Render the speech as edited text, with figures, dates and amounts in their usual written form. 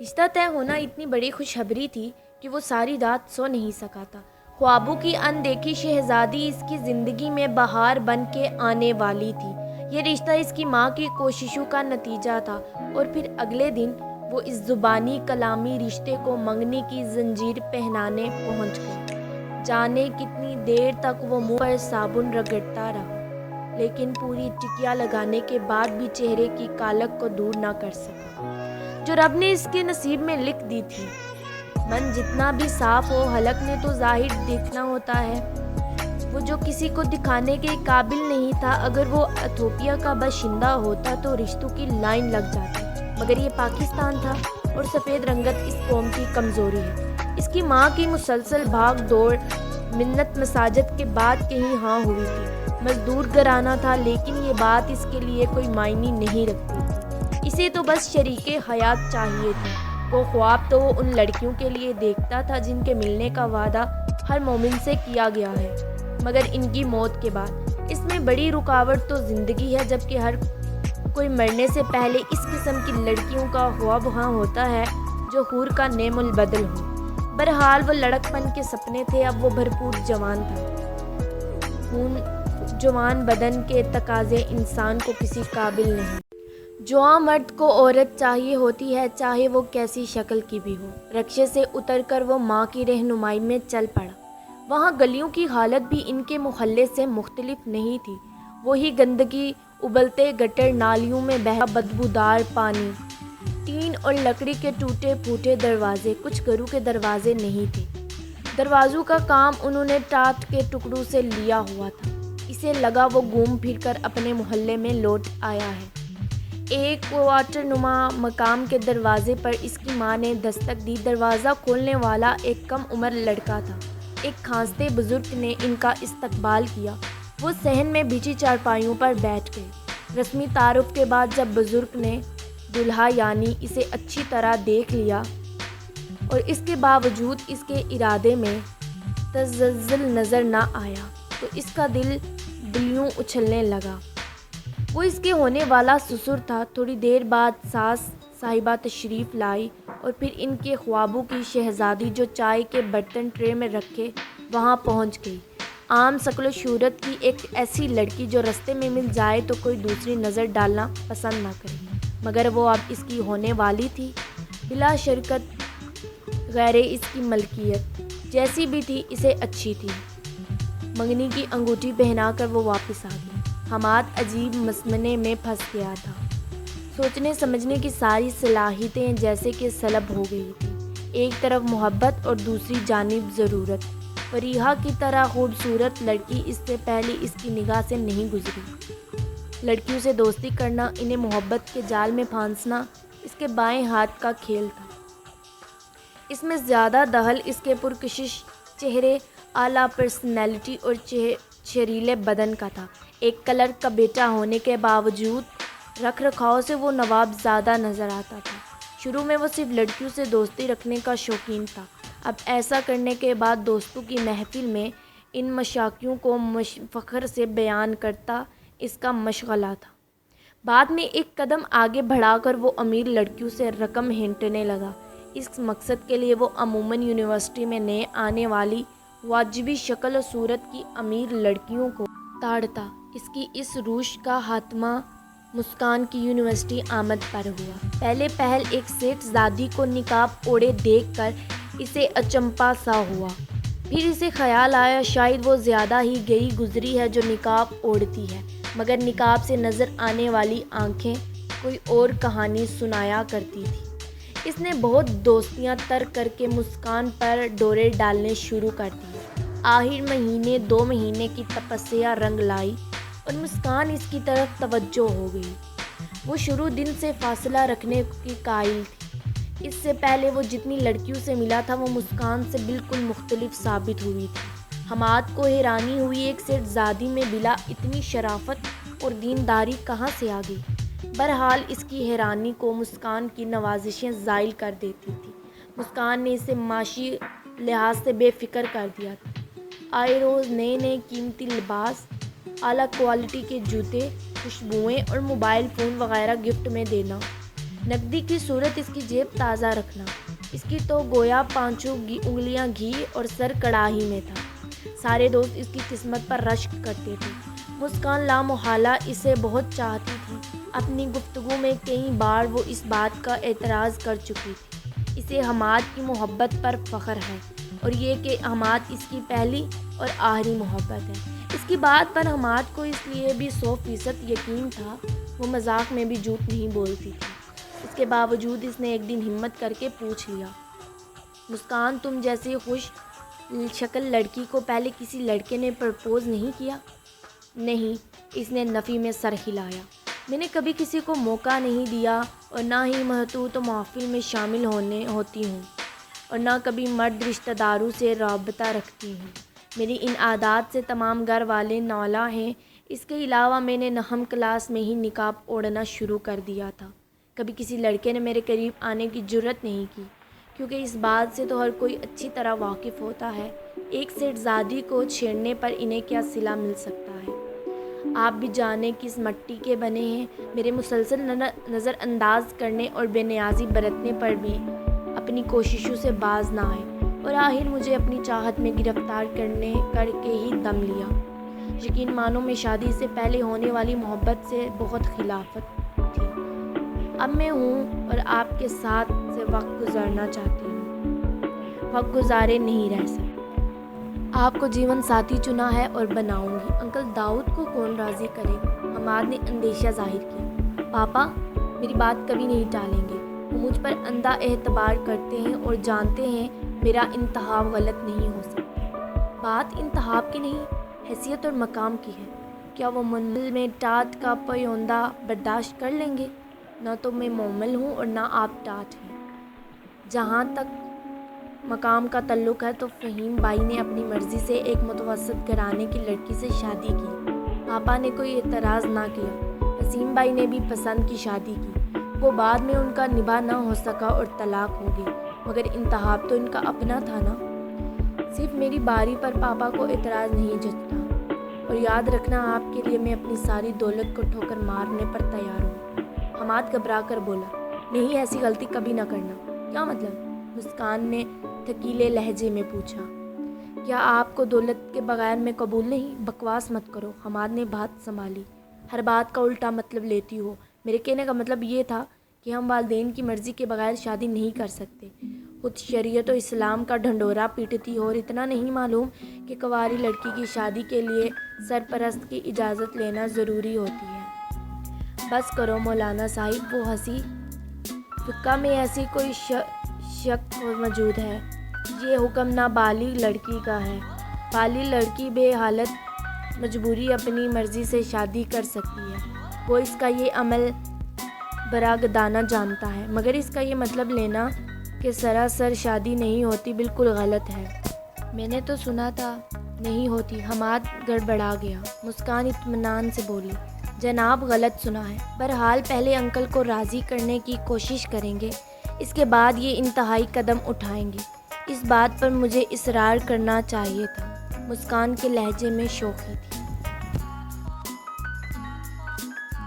رشتہ طے ہونا اتنی بڑی خوشخبری تھی کہ وہ ساری رات سو نہیں سکا تھا۔ خوابوں کی اندیکھی شہزادی اس کی زندگی میں بہار بن کے آنے والی تھی۔ یہ رشتہ اس کی ماں کی کوششوں کا نتیجہ تھا اور پھر اگلے دن وہ اس زبانی کلامی رشتے کو منگنی کی زنجیر پہنانے پہنچ گئی۔ جانے کتنی دیر تک وہ منہ پر صابن رگڑتا رہا، لیکن پوری ٹکیا لگانے کے بعد بھی چہرے کی کالک کو دور نہ کر سکا جو رب نے اس کے نصیب میں لکھ دی تھی۔ من جتنا بھی صاف ہو، حلق نے تو ظاہر دیکھنا ہوتا ہے۔ وہ جو کسی کو دکھانے کے قابل نہیں تھا، اگر وہ ایتھوپیا کا باشندہ ہوتا تو رشتوں کی لائن لگ جاتی، مگر یہ پاکستان تھا اور سفید رنگت اس قوم کی کمزوری ہے۔ اس کی ماں کی مسلسل بھاگ دوڑ، منت مساجد کے بعد کہیں ہاں ہوئی تھی۔ مزدور گھرانہ تھا، لیکن یہ بات اس کے لیے کوئی معنی نہیں رکھتی تھی۔ اسے تو بس شریک حیات چاہیے تھی۔ وہ خواب تو وہ ان لڑکیوں کے لیے دیکھتا تھا جن کے ملنے کا وعدہ ہر مومن سے کیا گیا ہے، مگر ان کی موت کے بعد۔ اس میں بڑی رکاوٹ تو زندگی ہے، جبکہ ہر کوئی مرنے سے پہلے اس قسم کی لڑکیوں کا خواب وہاں ہوتا ہے جو حور کا نعم البدل ہو۔ بہرحال وہ لڑک پن کے سپنے تھے، اب وہ بھرپور جوان تھا۔ خون جوان بدن کے تقاضے انسان کو کسی قابل نہیں۔ جوان مرد کو عورت چاہیے ہوتی ہے، چاہے وہ کیسی شکل کی بھی ہو۔ رکشے سے اتر کر وہ ماں کی رہنمائی میں چل پڑا۔ وہاں گلیوں کی حالت بھی ان کے محلے سے مختلف نہیں تھی۔ وہی گندگی، ابلتے گٹر، نالیوں میں بہتا بدبودار پانی، ٹین اور لکڑی کے ٹوٹے پھوٹے دروازے۔ کچھ گھروں کے دروازے نہیں تھے۔ دروازوں کا کام انہوں نے ٹاٹ کے ٹکڑوں سے لیا ہوا تھا۔ اسے لگا وہ گھوم پھر کر اپنے محلے میں لوٹ آیا ہے۔ ایک کوارٹر نما مکان کے دروازے پر اس کی ماں نے دستک دی۔ دروازہ کھولنے والا ایک کم عمر لڑکا تھا۔ ایک کھانستے بزرگ نے ان کا استقبال کیا۔ وہ صحن میں بچھی چارپائیوں پر بیٹھ گئے۔ رسمی تعارف کے بعد جب بزرگ نے دولہا یعنی اسے اچھی طرح دیکھ لیا اور اس کے باوجود اس کے ارادے میں تزلزل نظر نہ آیا تو اس کا دل بلیوں اچھلنے لگا۔ وہ اس کے ہونے والا سسر تھا۔ تھوڑی دیر بعد ساس صاحبہ تشریف لائی اور پھر ان کے خوابوں کی شہزادی جو چائے کے برتن ٹرے میں رکھے وہاں پہنچ گئی۔ عام شکل و صورت کی ایک ایسی لڑکی جو رستے میں مل جائے تو کوئی دوسری نظر ڈالنا پسند نہ کرے، مگر وہ اب اس کی ہونے والی تھی، بلا شرکت غیر اس کی ملکیت۔ جیسی بھی تھی اسے اچھی تھی۔ منگنی کی انگوٹھی پہنا کر وہ واپس آ گئی۔ حماد عجیب مسمنے میں پھنس گیا تھا۔ سوچنے سمجھنے کی ساری صلاحیتیں جیسے کہ سلب ہو گئی تھی۔ ایک طرف محبت اور دوسری جانب ضرورت۔ فریحہ کی طرح خوبصورت لڑکی اس سے پہلے اس کی نگاہ سے نہیں گزری۔ لڑکیوں سے دوستی کرنا، انہیں محبت کے جال میں پھانسنا اس کے بائیں ہاتھ کا کھیل تھا۔ اس میں زیادہ دخل اس کے پرکشش چہرے، اعلیٰ پرسنالٹی اور چھریلے بدن کا تھا۔ ایک کلرک کا بیٹا ہونے کے باوجود رکھ رکھاؤ سے وہ نواب زادہ نظر آتا تھا۔ شروع میں وہ صرف لڑکیوں سے دوستی رکھنے کا شوقین تھا، اب ایسا کرنے کے بعد دوستوں کی محفل میں ان مشاقیوں کو فخر سے بیان کرتا اس کا مشغلہ تھا۔ بعد میں ایک قدم آگے بڑھا کر وہ امیر لڑکیوں سے رقم ہینٹنے لگا۔ اس مقصد کے لیے وہ عموماً یونیورسٹی میں نئے آنے والی واجبی شکل و صورت کی امیر لڑکیوں کو تاڑتا۔ اس کی اس روش کا خاتمہ مسکان کی یونیورسٹی آمد پر ہوا۔ پہلے پہل ایک سیٹھ زادی کو نقاب اوڑھے دیکھ کر اسے اچنبھا سا ہوا، پھر اسے خیال آیا شاید وہ زیادہ ہی گئی گزری ہے جو نقاب اوڑھتی ہے، مگر نقاب سے نظر آنے والی آنکھیں کوئی اور کہانی سنایا کرتی تھی۔ اس نے بہت دوستیاں ترک کر کے مسکان پر ڈورے ڈالنے شروع کر دیے۔ آخر مہینے 2 مہینے کی تپسیا رنگ لائی اور مسکان اس کی طرف توجہ ہو گئی۔ وہ شروع دن سے فاصلہ رکھنے کی قائل تھی۔ اس سے پہلے وہ جتنی لڑکیوں سے ملا تھا وہ مسکان سے بالکل مختلف ثابت ہوئی تھی۔ حماد کو حیرانی ہوئی ایک سیٹھ زادی میں بلا اتنی شرافت اور دینداری کہاں سے آ گئی؟ بہرحال اس کی حیرانی کو مسکان کی نوازشیں زائل کر دیتی تھی۔ مسکان نے اسے معاشی لحاظ سے بے فکر کر دیا تھا۔ آئے روز نئے نئے قیمتی لباس، اعلیٰ کوالٹی کے جوتے، خوشبوئیں اور موبائل فون وغیرہ گفٹ میں دینا نقدی کی صورت اس کی جیب تازہ رکھنا، اس کی تو گویا پانچوں انگلیاں گھی اور سر کڑاہی میں تھا۔ سارے دوست اس کی قسمت پر رشک کرتے تھے۔ مسکان لامحالہ اسے بہت چاہتی تھی۔ اپنی گفتگو میں کئی بار وہ اس بات کا اعتراض کر چکی تھی۔ اسے حماد کی محبت پر فخر ہے، اور یہ کہ حماد اس کی پہلی اور آخری محبت ہے۔ اس کی بات پر حماد کو اس لیے بھی 100% یقین تھا، وہ مذاق میں بھی جھوٹ نہیں بولتی تھی۔ اس کے باوجود اس نے ایک دن ہمت کر کے پوچھ لیا، مسکان، تم جیسی خوش شکل لڑکی کو پہلے کسی لڑکے نے پرپوز نہیں کیا؟ نہیں، اس نے نفی میں سر ہلایا۔ میں نے کبھی کسی کو موقع نہیں دیا، اور نہ ہی محتوط محفل میں شامل ہوتی ہوں، اور نہ کبھی مرد رشتہ داروں سے رابطہ رکھتی ہوں۔ میری ان عادات سے تمام گھر والے نالاں ہیں۔ اس کے علاوہ میں نے نہم کلاس میں ہی نقاب اوڑھنا شروع کر دیا تھا۔ کبھی کسی لڑکے نے میرے قریب آنے کی جرأت نہیں کی، کیونکہ اس بات سے تو ہر کوئی اچھی طرح واقف ہوتا ہے، ایک سیٹ زادی کو چھیڑنے پر انہیں کیا صلہ مل سکتا ہے۔ آپ بھی جانے کس مٹی کے بنے ہیں۔ میرے مسلسل نظر انداز کرنے اور بے نیازی برتنے پر بھی اپنی کوششوں سے باز نہ آئے، اور آخر مجھے اپنی چاہت میں گرفتار کر کے ہی دم لیا۔ یقین مانو، میں شادی سے پہلے ہونے والی محبت سے بہت خلافت تھی۔ اب میں ہوں اور آپ کے ساتھ سے وقت گزارنا چاہتی ہوں، وقت گزارے نہیں رہ سکتی۔ آپ کو جیون ساتھی چنا ہے اور بناؤں گی۔ انکل داؤد کو کون راضی کرے گا؟ حماد نے اندیشہ ظاہر کیا۔ پاپا میری بات کبھی نہیں ٹالیں گے۔ وہ مجھ پر اندھا اعتبار کرتے ہیں اور جانتے ہیں میرا انتخاب غلط نہیں ہو سکتا۔ بات انتخاب کی نہیں، حیثیت اور مقام کی ہے۔ کیا وہ منزل میں ٹاٹ کا پیوندہ برداشت کر لیں گے؟ نہ تو میں مومل ہوں اور نہ آپ ٹاٹ ہیں۔ جہاں تک مقام کا تعلق ہے تو فہیم بھائی نے اپنی مرضی سے ایک متوسط گھرانے کی لڑکی سے شادی کی۔ پاپا نے کوئی اعتراض نہ کیا۔ وسیم بھائی نے بھی پسند کی شادی کی۔ وہ بعد میں ان کا نباہ نہ ہو سکا اور طلاق ہو گئی، مگر انتخاب تو ان کا اپنا تھا نا۔ صرف میری باری پر پاپا کو اعتراض نہیں جچتا، اور یاد رکھنا، آپ کے لیے میں اپنی ساری دولت کو ٹھوکر مارنے پر تیار ہوں۔ حماد گھبرا کر بولا، نہیں، ایسی غلطی کبھی نہ کرنا۔ کیا مطلب؟ مسکان نے تھکیلے لہجے میں پوچھا۔ کیا آپ کو دولت کے بغیر میں قبول نہیں؟ بکواس مت کرو، حماد نے بات سنبھالی۔ ہر بات کا الٹا مطلب لیتی ہو۔ میرے کہنے کا مطلب یہ تھا کہ ہم والدین کی مرضی کے بغیر شادی نہیں کر سکتے۔ خود شریعت و اسلام کا ڈھنڈورا پیٹتی ہو، اور اتنا نہیں معلوم کہ کنواری لڑکی کی شادی کے لیے سرپرست کی اجازت لینا ضروری ہوتی ہے۔ بس کرو مولانا صاحب، وہ ہنسی۔ فقہ میں ایسی کوئی شک موجود ہے؟ یہ حکم نابالغ لڑکی کا ہے۔ بالغ لڑکی بے حالت مجبوری اپنی مرضی سے شادی کر سکتی ہے۔ وہ اس کا یہ عمل براگدانہ جانتا ہے، مگر اس کا یہ مطلب لینا کہ سراسر شادی نہیں ہوتی بالکل غلط ہے۔ میں نے تو سنا تھا نہیں ہوتی۔ حماد گڑبڑا گیا۔ مسکان اطمینان سے بولی، جناب غلط سنا ہے۔ بہرحال پہلے انکل کو راضی کرنے کی کوشش کریں گے، اس کے بعد یہ انتہائی قدم اٹھائیں گے۔ اس بات پر مجھے اصرار کرنا چاہیے تھا۔ مسکان کے لہجے میں شوخی تھی۔